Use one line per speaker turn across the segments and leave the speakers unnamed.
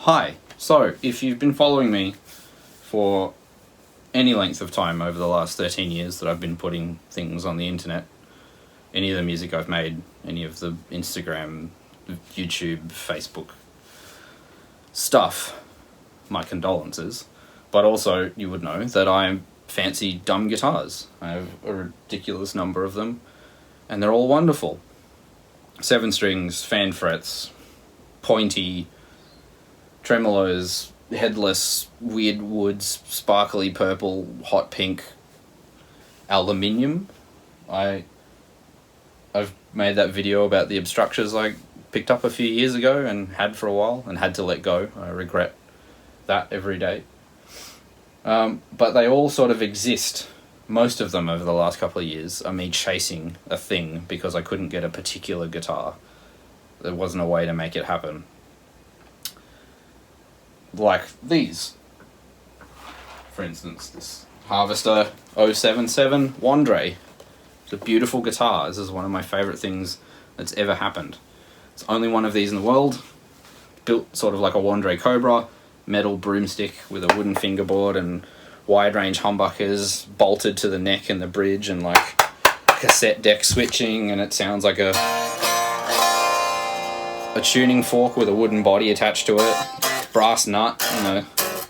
Hi. So, if you've been following me for any length of time over the last 13 years that I've been putting things on the internet, any of the music I've made, any of the Instagram, YouTube, Facebook stuff, my condolences. But also, you would know that I fancy dumb guitars. I have a ridiculous number of them, and they're all wonderful. 7 strings, fan frets, pointy, tremolos, headless, weird woods, sparkly purple, hot pink, aluminium. I've made that video about the obstructures I picked up a few years ago and had for a while and had to let go. I regret that every day. But they all sort of exist. Most of them over the last couple of years are me chasing a thing because I couldn't get a particular guitar. There wasn't a way to make it happen. Like these. For instance, this Harvester 077 Wandre. It's a beautiful guitar. This is one of my favourite things that's ever happened. It's only one of these in the world. Built sort of like a Wandre Cobra. Metal broomstick with a wooden fingerboard and wide range humbuckers bolted to the neck and the bridge and like cassette deck switching, and it sounds like a tuning fork with a wooden body attached to it. Brass nut,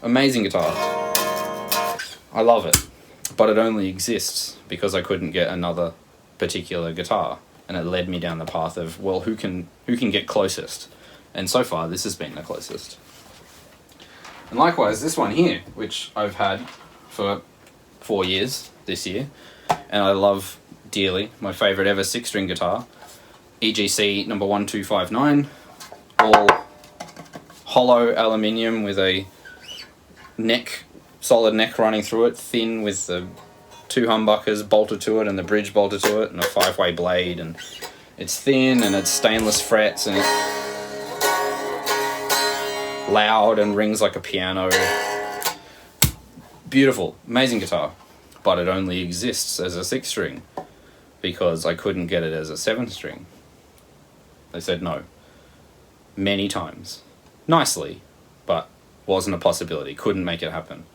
amazing guitar. I love it, but it only exists because I couldn't get another particular guitar, and it led me down the path of, well, who can get closest, and so far this has been the closest. And likewise, this one here, which I've had for 4 years this year, and I love dearly, my favourite ever 6-string guitar, EGC number 1259, all hollow aluminium with a solid neck running through it, thin with the 2 humbuckers bolted to it and the bridge bolted to it and a 5-way blade, and it's thin and it's stainless frets and it's loud and rings like a piano. Beautiful, amazing guitar, but it only exists as a 6-string because I couldn't get it as a 7-string. They said no many times. Nicely, but wasn't a possibility, couldn't make it happen.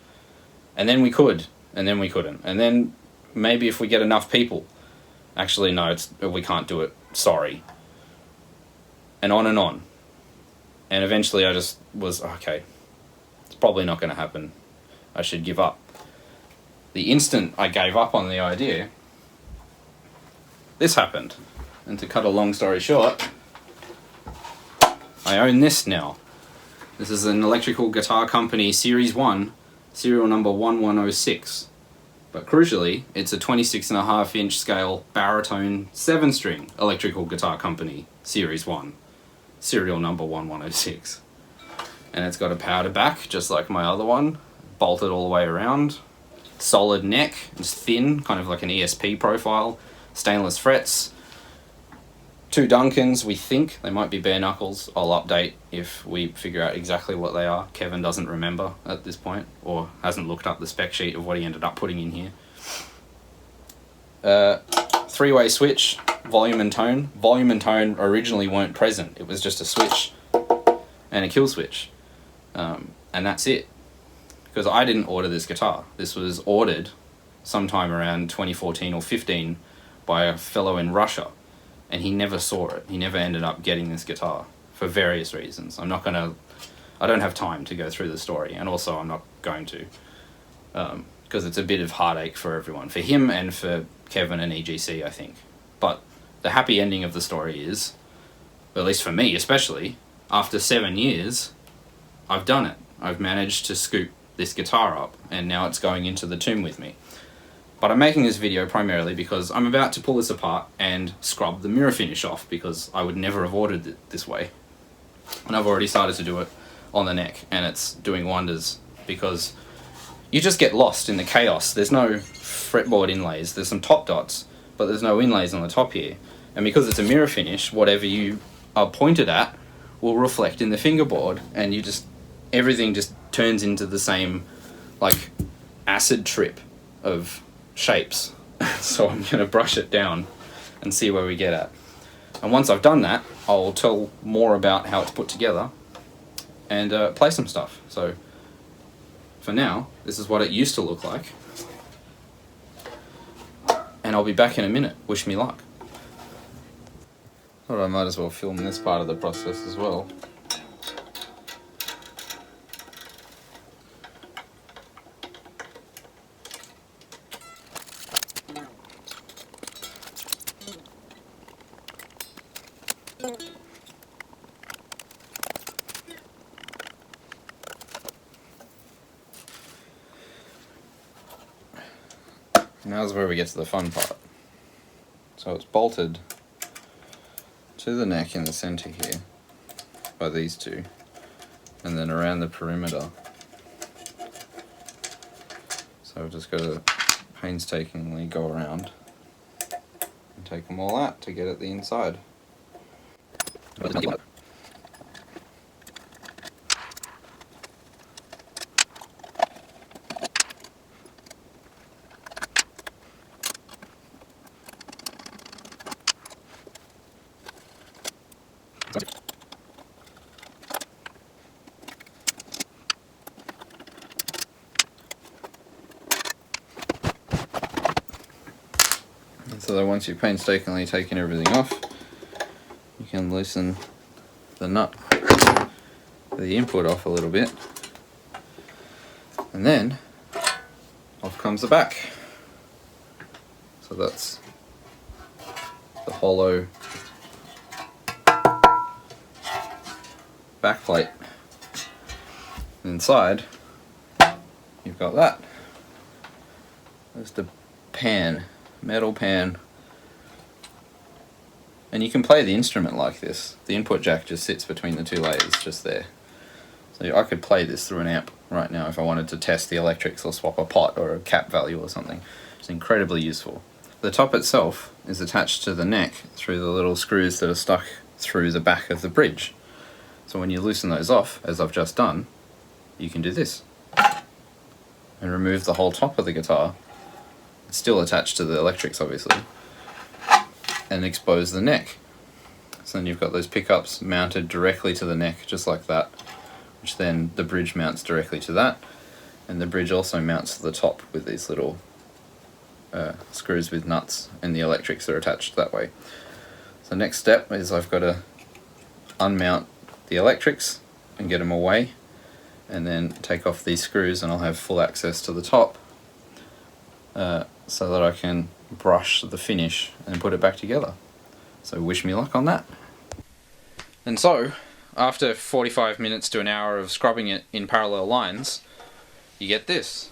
And then we could, and then we couldn't. And then maybe if we get enough people, actually no, we can't do it, sorry. And on and on. And eventually I just was, okay, it's probably not going to happen. I should give up. The instant I gave up on the idea, this happened. And to cut a long story short, I own this now. This is an electrical guitar company Series 1, serial number 1106. But crucially, it's a 26.5-inch scale baritone 7-string electrical guitar company Series 1, serial number 1106. And it's got a powder back, just like my other one, bolted all the way around. Solid neck, it's thin, kind of like an ESP profile. Stainless frets. 2 Duncans, we think. They might be bare knuckles. I'll update if we figure out exactly what they are. Kevin doesn't remember at this point, or hasn't looked up the spec sheet of what he ended up putting in here. 3-way switch, volume and tone. Volume and tone originally weren't present. It was just a switch and a kill switch. And that's it. Because I didn't order this guitar. This was ordered sometime around 2014 or 15 by a fellow in Russia. And he never saw it. He never ended up getting this guitar for various reasons. I don't have time to go through the story, and also I'm not going to, because it's a bit of heartache for everyone, for him and for Kevin and EGC, I think. But the happy ending of the story is, at least for me especially, after 7 years, I've done it. I've managed to scoop this guitar up, and now it's going into the tomb with me. But I'm making this video primarily because I'm about to pull this apart and scrub the mirror finish off, because I would never have ordered it this way. And I've already started to do it on the neck, and it's doing wonders, because you just get lost in the chaos. There's no fretboard inlays. There's some top dots, but there's no inlays on the top here. And because it's a mirror finish, whatever you are pointed at will reflect in the fingerboard, and everything just turns into the same, like, acid trip of shapes. So I'm going to brush it down and see where we get at. And once I've done that, I'll tell more about how it's put together and play some stuff. So for now, this is what it used to look like, and I'll be back in a minute. Wish me luck. Thought I might as well film this part of the process as well. Now's where we get to the fun part. So it's bolted to the neck in the center here by these two, and then around the perimeter. So I've just got to painstakingly go around and take them all out to get at the inside. So that once you've painstakingly taken everything off, you can loosen the nut, the input off a little bit, and then off comes the back. So that's the hollow back plate. Inside, you've got that. There's the pan. Metal pan, and you can play the instrument like this. The input jack just sits between the two layers, just there. So I could play this through an amp right now if I wanted to test the electrics or swap a pot or a cap value or something. It's incredibly useful. The top itself is attached to the neck through the little screws that are stuck through the back of the bridge. So when you loosen those off, as I've just done, you can do this and remove the whole top of the guitar. It's still attached to the electrics, obviously, and expose the neck. So then you've got those pickups mounted directly to the neck, just like that, which then the bridge mounts directly to that, and the bridge also mounts to the top with these little screws with nuts, and the electrics are attached that way. So next step is I've got to unmount the electrics and get them away, and then take off these screws, and I'll have full access to the top, so that I can brush the finish and put it back together. So wish me luck on that. And so, after 45 minutes to an hour of scrubbing it in parallel lines, you get this.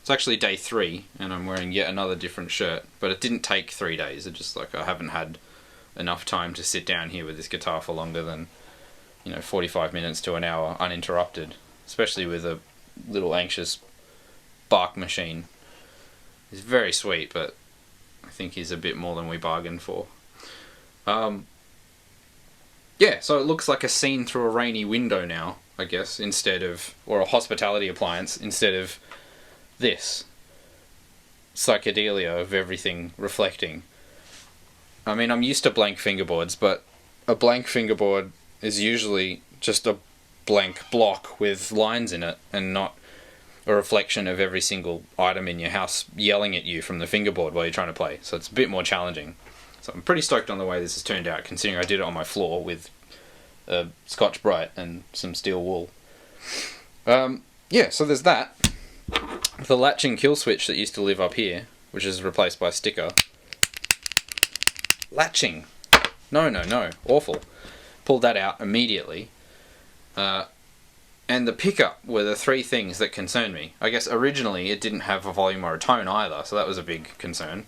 It's actually day 3, and I'm wearing yet another different shirt, but it didn't take 3 days. It just, like, I haven't had enough time to sit down here with this guitar for longer than, 45 minutes to an hour uninterrupted, especially with a little anxious bark machine. He's very sweet, but I think he's a bit more than we bargained for. Yeah, so it looks like a scene through a rainy window now, I guess, or a hospitality appliance, instead of this psychedelia of everything reflecting. I mean, I'm used to blank fingerboards, but a blank fingerboard is usually just a blank block with lines in it, and not a reflection of every single item in your house yelling at you from the fingerboard while you're trying to play. So it's a bit more challenging. So I'm pretty stoked on the way this has turned out, considering I did it on my floor with a Scotch-Brite and some steel wool. Yeah, so there's that. The latching kill switch that used to live up here, which is replaced by a sticker. Latching! No. Awful. Pulled that out immediately. And the pickup were the 3 things that concerned me. I guess originally it didn't have a volume or a tone either, so that was a big concern.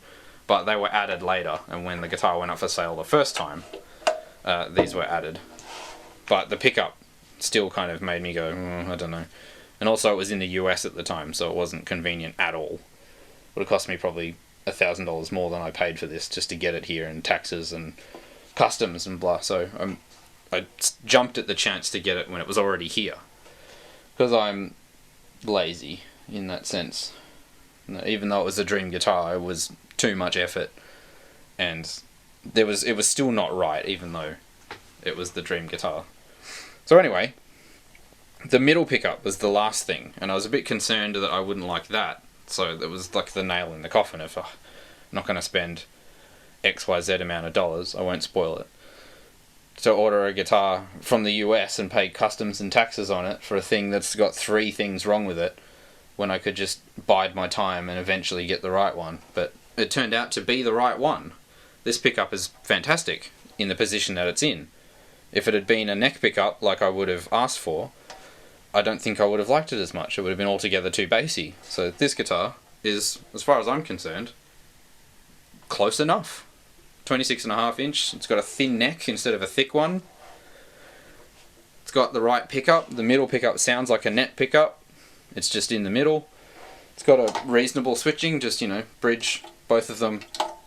But they were added later, and when the guitar went up for sale the first time, these were added. But the pickup still kind of made me go, I don't know. And also it was in the US at the time, so it wasn't convenient at all. It would have cost me probably $1,000 more than I paid for this just to get it here, and taxes and customs and blah. So I jumped at the chance to get it when it was already here. Because I'm lazy in that sense. Even though it was a dream guitar, it was too much effort, and it was still not right, even though it was the dream guitar. So anyway, The middle pickup was the last thing, and I was a bit concerned that I wouldn't like that. So that was like the nail in the coffin of, I'm not going to spend XYZ amount of dollars, I won't spoil it, to order a guitar from the US and pay customs and taxes on it for a thing that's got 3 things wrong with it, when I could just bide my time and eventually get the right one. But it turned out to be the right one. This pickup is fantastic in the position that it's in. If it had been a neck pickup like I would have asked for, I don't think I would have liked it as much. It would have been altogether too bassy. So this guitar is, as far as I'm concerned, close enough. 26.5 inch. It's got a thin neck instead of a thick one. It's got the right pickup. The middle pickup sounds like a net pickup. It's just in the middle. It's got a reasonable switching, just, bridge both of them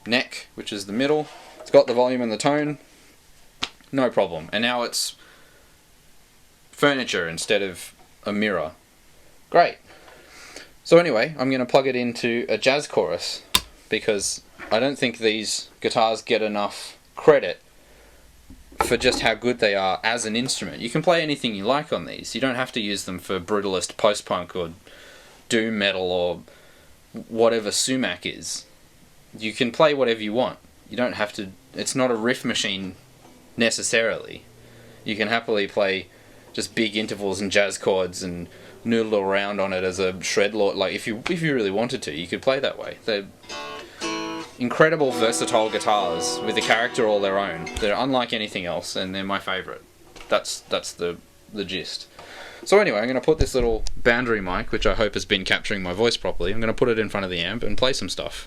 neck, which is the middle. It's got the volume and the tone. No problem. And now it's furniture instead of a mirror. Great. So anyway, I'm going to plug it into a jazz chorus, because I don't think these guitars get enough credit for just how good they are as an instrument. You can play anything you like on these. You don't have to use them for brutalist post-punk or doom metal or whatever sumac is. You can play whatever you want. You don't have to... It's not a riff machine necessarily. You can happily play just big intervals and jazz chords and noodle around on it as a shred lord. Like, if you really wanted to, you could play that way. They're incredible, versatile guitars with a character all their own. They're unlike anything else, and they're my favourite. That's the gist. So anyway, I'm going to put this little boundary mic, which I hope has been capturing my voice properly, I'm going to put it in front of the amp and play some stuff.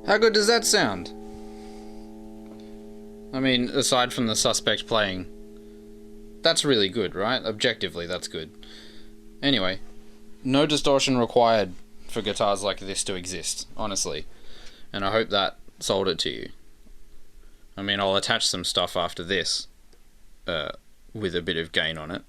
How good does that sound? I mean, aside from the suspect playing, that's really good, right? Objectively, that's good. Anyway, no distortion required for guitars like this to exist, honestly. And I hope that sold it to you. I mean, I'll attach some stuff after this, with a bit of gain on it.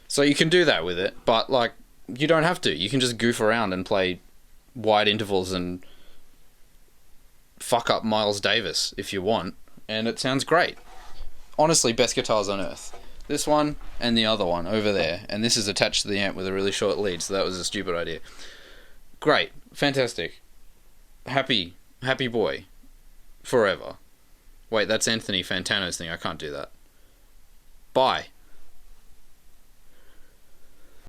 So you can do that with it, but like, you don't have to. You can just goof around and play wide intervals and fuck up Miles Davis if you want, and it sounds great. Honestly, best guitars on earth. This one and the other one over there, and this is attached to the amp with a really short lead, so that was a stupid idea. Great. Fantastic. Happy boy. Forever. Wait, that's Anthony Fantano's thing. I can't do that. Bye.